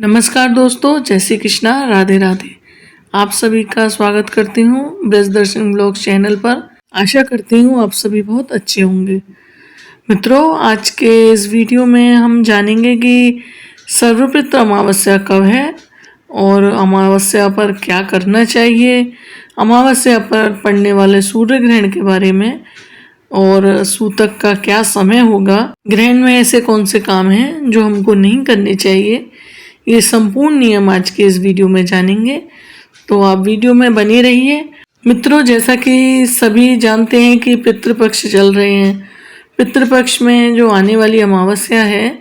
नमस्कार दोस्तों, जय श्री कृष्णा, राधे राधे। आप सभी का स्वागत करती हूँ ब्रज दर्शन ब्लॉग चैनल पर। आशा करती हूँ आप सभी बहुत अच्छे होंगे। मित्रों, आज के इस वीडियो में हम जानेंगे कि सर्वपितृ अमावस्या कब है और अमावस्या पर क्या करना चाहिए, अमावस्या पर पड़ने वाले सूर्य ग्रहण के बारे में और सूतक का क्या समय होगा, ग्रहण में ऐसे कौन से काम हैं जो हमको नहीं करने चाहिए। ये संपूर्ण नियम आज के इस वीडियो में जानेंगे, तो आप वीडियो में बने रहिए। मित्रों, जैसा कि सभी जानते हैं कि पितृपक्ष चल रहे हैं। पितृपक्ष में जो आने वाली अमावस्या है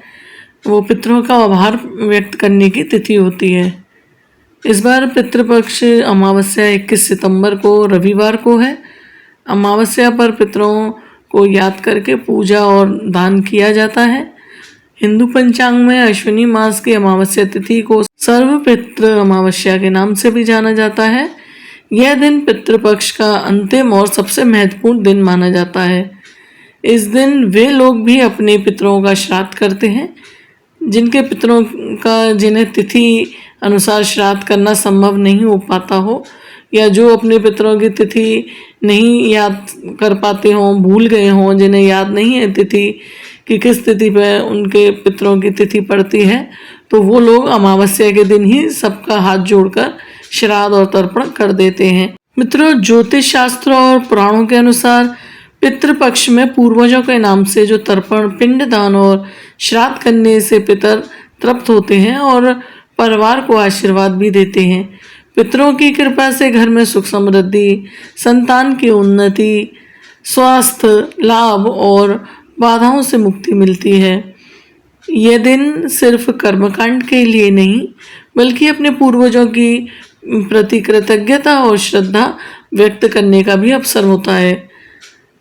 वो पितरों का आभार व्यक्त करने की तिथि होती है। इस बार पितृपक्ष अमावस्या 21 सितंबर को रविवार को है। अमावस्या पर पितरों को याद करके पूजा और दान किया जाता है। हिंदू पंचांग में अश्विनी मास की अमावस्या तिथि को सर्वपितृ अमावस्या के नाम से भी जाना जाता है। यह दिन पितृपक्ष का अंतिम और सबसे महत्वपूर्ण दिन माना जाता है। इस दिन वे लोग भी अपने पितरों का श्राद्ध करते हैं जिनके पितरों का जिन्हें तिथि अनुसार श्राद्ध करना संभव नहीं हो पाता हो, या जो अपने पितरों की तिथि नहीं याद कर पाते हों, भूल गए हों, जिन्हें याद नहीं है तिथि कि किस तिथि पर उनके पितरों की तिथि पड़ती है, तो वो लोग अमावस्या के दिन ही सबका हाथ जोड़कर श्राद्ध और तर्पण कर देते हैं। मित्रों, ज्योतिष शास्त्र और पुराणों के अनुसार पितृपक्ष में पूर्वजों के नाम से जो तर्पण, पिंडदान और श्राद्ध करने से पितर तृप्त होते हैं और परिवार को आशीर्वाद भी देते हैं। पितरों की कृपा से घर में सुख समृद्धि, संतान की उन्नति, स्वास्थ्य लाभ और बाधाओं से मुक्ति मिलती है। यह दिन सिर्फ कर्मकांड के लिए नहीं बल्कि अपने पूर्वजों की प्रति कृतज्ञता और श्रद्धा व्यक्त करने का भी अवसर होता है।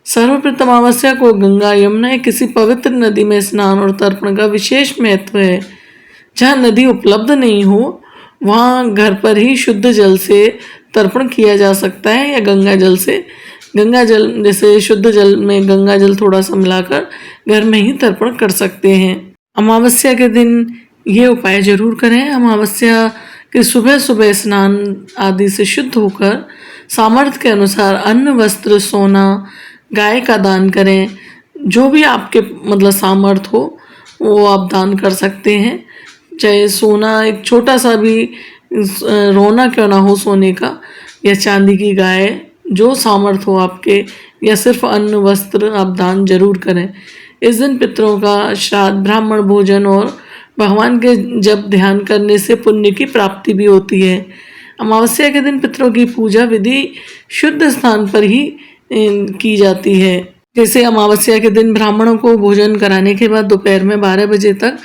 सर्वप्रथम अमावस्या को गंगा, यमुना या किसी पवित्र नदी में स्नान और तर्पण का विशेष महत्व है। जहाँ नदी उपलब्ध नहीं हो वहाँ घर पर ही शुद्ध जल से तर्पण किया जा सकता है, या गंगा जल से, गंगा जल जैसे शुद्ध जल में गंगा जल थोड़ा सा मिलाकर घर में ही तर्पण कर सकते हैं। अमावस्या के दिन ये उपाय जरूर करें। अमावस्या के सुबह सुबह स्नान आदि से शुद्ध होकर सामर्थ्य के अनुसार अन्न, वस्त्र, सोना, गाय का दान करें। जो भी आपके सामर्थ्य हो वो आप दान कर सकते हैं। चाहे सोना, एक छोटा सा भी रोना क्यों ना हो सोने का, या चांदी की गाय, जो सामर्थ्य हो आपके, या सिर्फ अन्न वस्त्र आप दान जरूर करें। इस दिन पितरों का श्राद्ध, ब्राह्मण भोजन और भगवान के जप ध्यान करने से पुण्य की प्राप्ति भी होती है। अमावस्या के दिन पितरों की पूजा विधि शुद्ध स्थान पर ही की जाती है। जैसे अमावस्या के दिन ब्राह्मणों को भोजन कराने के बाद दोपहर में 12 बजे तक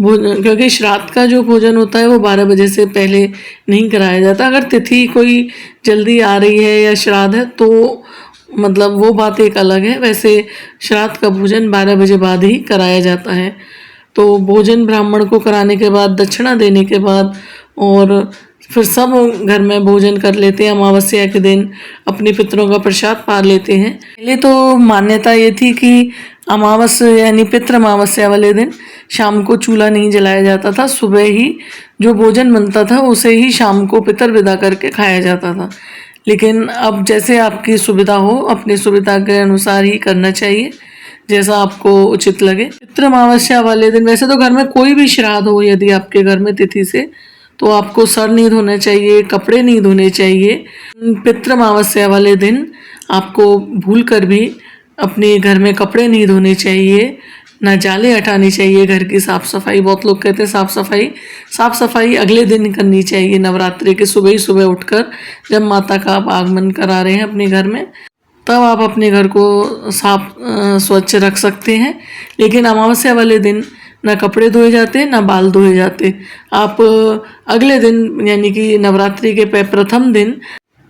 भोजन, क्योंकि श्राद्ध का जो भोजन होता है वो 12 बजे से पहले नहीं कराया जाता। अगर तिथि कोई जल्दी आ रही है या श्राद्ध है तो वो बात एक अलग है। वैसे श्राद्ध का भोजन 12 बजे बाद ही कराया जाता है। तो भोजन ब्राह्मण को कराने के बाद, दक्षिणा देने के बाद, और फिर सब घर में भोजन कर लेते हैं। अमावस्या के दिन अपने पितरों का प्रसाद पा लेते हैं। पहले तो मान्यता ये थी कि अमावस्या यानी पितृ अमावस्या वाले दिन शाम को चूल्हा नहीं जलाया जाता था। सुबह ही जो भोजन बनता था उसे ही शाम को पितर विदा करके खाया जाता था। लेकिन अब जैसे आपकी सुविधा हो, अपनी सुविधा के अनुसार ही करना चाहिए, जैसा आपको उचित लगे। पितृ अमावस्या वाले दिन वैसे तो घर में कोई भी श्राद्ध हो, यदि आपके घर में तिथि से, तो आपको सर नहीं धोना चाहिए, कपड़े नहीं धोने चाहिए। पितृ अमावस्या वाले दिन आपको भूल कर भी अपने घर में कपड़े नहीं धोने चाहिए, ना जाले हटानी चाहिए। घर की साफ सफाई, बहुत लोग कहते हैं साफ सफाई अगले दिन करनी चाहिए। नवरात्रि के सुबह ही सुबह उठकर, जब माता का आप आगमन करा रहे हैं अपने घर में, तब आप अपने घर को साफ स्वच्छ रख सकते हैं। लेकिन अमावस्या वाले दिन ना कपड़े धोए जाते, ना बाल धोए जाते। आप अगले दिन यानी कि नवरात्रि के प्रथम दिन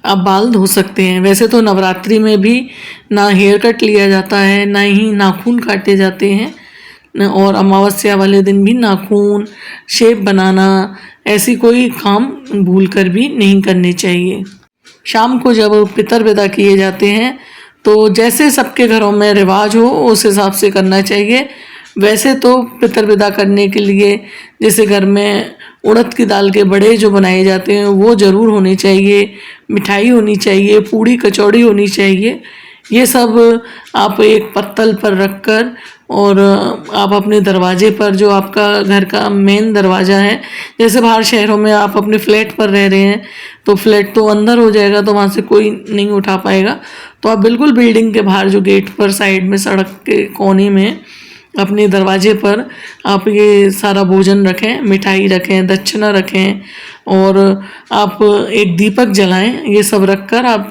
आप बाल धो सकते हैं। वैसे तो नवरात्रि में भी ना हेयर कट लिया जाता है, ना ही नाखून काटे जाते हैं, और अमावस्या वाले दिन भी नाखून, शेप बनाना, ऐसी कोई काम भूल कर भी नहीं करने चाहिए। शाम को जब पितर विदा किए जाते हैं तो जैसे सबके घरों में रिवाज हो उस हिसाब से करना चाहिए। वैसे तो पितर विदा करने के लिए जैसे घर में उड़द की दाल के बड़े जो बनाए जाते हैं वो ज़रूर होने चाहिए, मिठाई होनी चाहिए, पूड़ी कचौड़ी होनी चाहिए। ये सब आप एक पत्तल पर रखकर और आप अपने दरवाजे पर, जो आपका घर का मेन दरवाज़ा है, जैसे बाहर शहरों में आप अपने फ्लैट पर रह रहे हैं तो फ्लैट तो अंदर हो जाएगा तो वहाँ से कोई नहीं उठा पाएगा, तो आप बिल्कुल बिल्डिंग के बाहर जो गेट पर साइड में सड़क के कोने में अपने दरवाजे पर आप ये सारा भोजन रखें, मिठाई रखें, दक्षिणा रखें और आप एक दीपक जलाएं। ये सब रखकर आप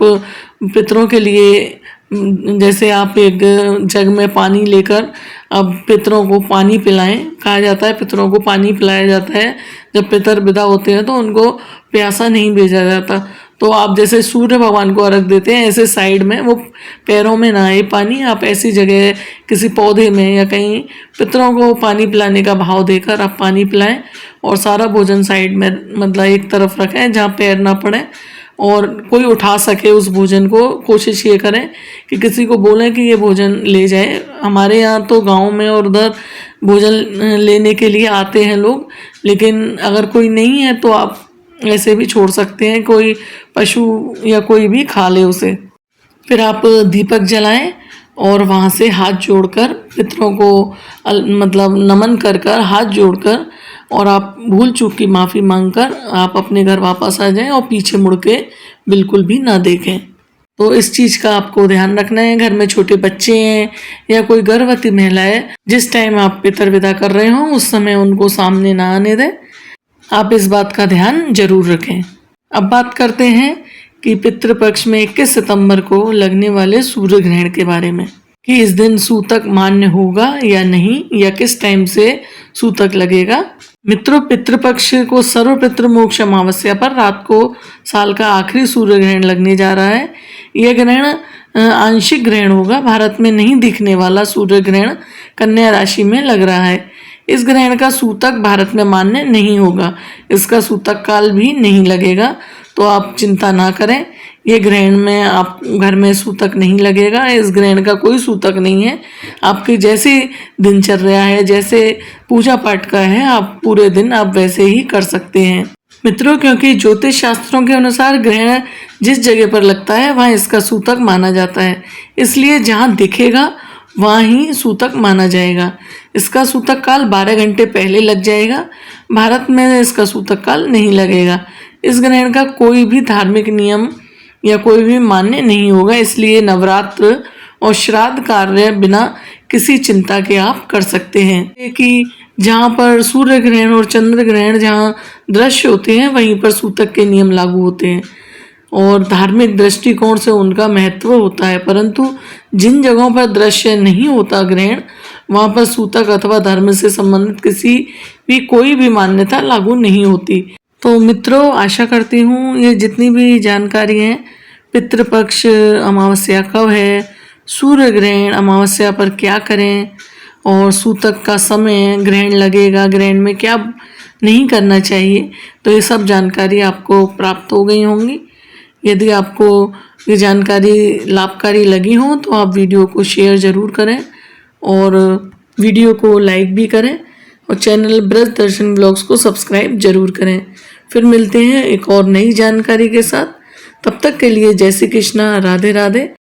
पितरों के लिए, जैसे आप एक जग में पानी लेकर अब पितरों को पानी पिलाएं। कहा जाता है पितरों को पानी पिलाया जाता है, जब पितर विदा होते हैं तो उनको प्यासा नहीं भेजा जाता। तो आप जैसे सूर्य भगवान को अर्घ देते हैं, ऐसे साइड में वो पैरों में ना आए पानी, आप ऐसी जगह किसी पौधे में या कहीं पितरों को पानी पिलाने का भाव देकर आप पानी पिलाएं और सारा भोजन साइड में, मतलब एक तरफ रखें जहाँ पैर ना पड़े और कोई उठा सके उस भोजन को। कोशिश ये करें कि किसी को बोलें कि ये भोजन ले जाए। हमारे यहाँ तो गांव में और उधर भोजन लेने के लिए आते हैं लोग, लेकिन अगर कोई नहीं है तो आप ऐसे भी छोड़ सकते हैं, कोई पशु या कोई भी खा ले उसे। फिर आप दीपक जलाएं और वहाँ से हाथ जोड़कर पितरों को मतलब नमन कर कर हाथ जोड़कर और आप भूल चूक की माफ़ी मांगकर आप अपने घर वापस आ जाएं और पीछे मुड़ के बिल्कुल भी ना देखें। तो इस चीज़ का आपको ध्यान रखना है। घर में छोटे बच्चे हैं या कोई गर्भवती महिला है, जिस टाइम आप पितर विदा कर रहे हो उस समय उनको सामने ना आने दें। आप इस बात का ध्यान जरूर रखें। अब बात करते हैं कि पितृपक्ष में 21 सितंबर को लगने वाले सूर्य ग्रहण के बारे में, कि इस दिन सूतक मान्य होगा या नहीं, या किस टाइम से सूतक लगेगा। मित्रों, पितृपक्ष को सर्व पितृ मोक्ष अमावस्या पर रात को साल का आखिरी सूर्य ग्रहण लगने जा रहा है। यह ग्रहण आंशिक ग्रहण होगा। भारत में नहीं दिखने वाला सूर्य ग्रहण कन्या राशि में लग रहा है। इस ग्रहण का सूतक भारत में मान्य नहीं होगा, इसका सूतक काल भी नहीं लगेगा, तो आप चिंता ना करें। ये ग्रहण में आप घर में सूतक नहीं लगेगा, इस ग्रहण का कोई सूतक नहीं है। आपकी जैसी दिनचर्या है, जैसे पूजा पाठ का है, आप पूरे दिन आप वैसे ही कर सकते हैं। मित्रों, क्योंकि ज्योतिष शास्त्रों के अनुसार ग्रहण जिस जगह पर लगता है वहाँ इसका सूतक माना जाता है, इसलिए जहाँ दिखेगा वहाँ ही सूतक माना जाएगा। इसका सूतक काल 12 घंटे पहले लग जाएगा। भारत में इसका सूतक काल नहीं लगेगा। इस ग्रहण का कोई भी धार्मिक नियम या कोई भी मान्य नहीं होगा, इसलिए नवरात्र और श्राद्ध कार्य बिना किसी चिंता के आप कर सकते हैं। कि जहाँ पर सूर्य ग्रहण और चंद्र ग्रहण जहाँ दृश्य होते हैं वहीं पर सूतक के नियम लागू होते हैं और धार्मिक दृष्टिकोण से उनका महत्व होता है, परंतु जिन जगहों पर दृश्य नहीं होता ग्रहण, वहाँ पर सूतक अथवा धर्म से संबंधित किसी भी कोई भी मान्यता लागू नहीं होती। तो मित्रों, आशा करती हूँ ये जितनी भी जानकारी है, पितृपक्ष अमावस्या कब है, सूर्य ग्रहण अमावस्या पर क्या करें और सूतक का समय, ग्रहण लगेगा, ग्रहण में क्या नहीं करना चाहिए, तो ये सब जानकारी आपको प्राप्त हो गई होंगी। यदि आपको ये जानकारी लाभकारी लगी हो तो आप वीडियो को शेयर ज़रूर करें और वीडियो को लाइक भी करें और चैनल ब्रज दर्शन ब्लॉग्स को सब्सक्राइब जरूर करें। फिर मिलते हैं एक और नई जानकारी के साथ। तब तक के लिए जय श्री कृष्णा, राधे राधे।